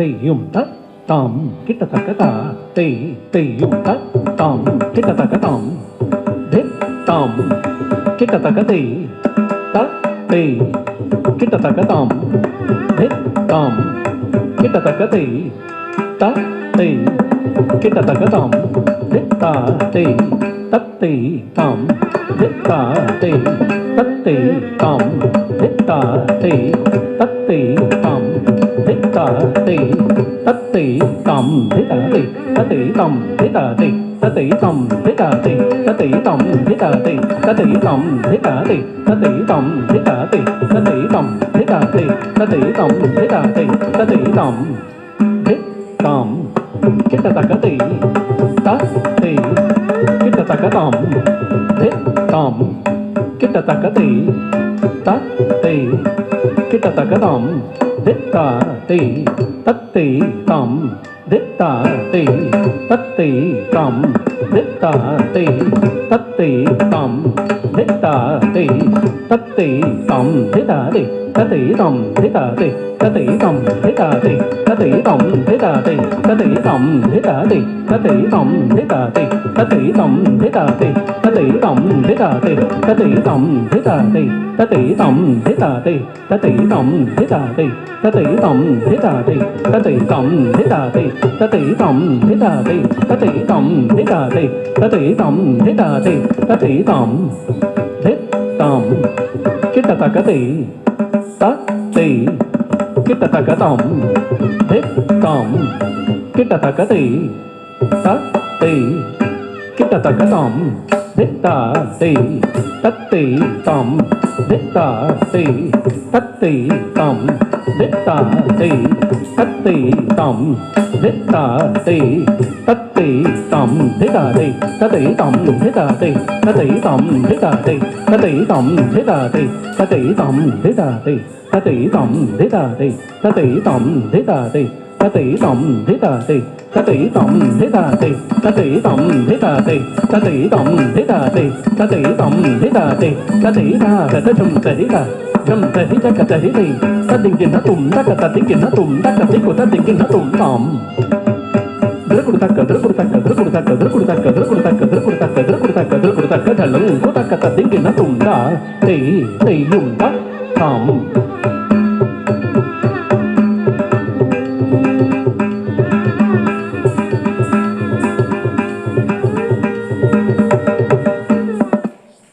தெய்யும் த தாம் கிட்டத்தக்க தா தெய்யும் த தாம் கிட்டத்தக்க தாம் தாம் கிட்டத்தக்க த கிட்டத்தக்க தாம் தாம் கிட்டத்தக்க த கிட்டத்தக்க தாம் தா தத்தை தாம் தா தத்தை தாம் தா தத்தை தாம் தா தத்தை தாம் தத்தை தாம் தத்தை தாம் தத்தை தாம் தத்தை தாம் தத்தை தாம் தத்தை தாம் தத்தை தாம் தத்தை தாம் தாம் கிட்டத்தக்க தத்தை கிட்டத்தக்க தாம் தாம் கிட்டத்தக்க தத்தை கிட்டத்தக்க தாம் தத்தை தத்தை தாம் தத்தை தத்தை தாம் தத்தை தத்தை தாம் தத்தை தத்தை தாம் தத்தை தாம் தத்தை தாம் தத்தை தாம் தத்தை தாம் தத்தை தாம் தத்தை தாம் தத்தை தாம் தத்தை தாம் தத்தை தாம் தத்தை தாம் தத்தை தாம் தத்தை தாம் தத்தை தாம் தத்தை தாம் தத்தை தாம் தத்தை தாம் தாம் கிட்டத்தக்க தத்தை கிட்டத்தக்க தாம் தாம் கிட்டத்தக்க தத்தை கிட்டத்தக்க தாம் தத்தை தத்தை தாம் தத்தை தத்தை தாம் தத்தை தத்தை தாம் தத்தை தத்தை தாம் தத்தை தாம் தத்தை தாம் தத்தை தாம் தத்தை தாம் தத்தை தாம் தத்தை தாம் தத்தை தாம் தத்தை தாம் தத்தை தாம் தத்தை தாம் தத்தை தாம் தத்தை தாம் தரிதா ஜம் தரி ஜக தரிதை ததிங்கின தும் தக ததிங்கின தும் தக திகு ததிங்கின தும் தாம் தல்லும் குதக்க ததிங்கின தும் தா தெய்யும் தாம்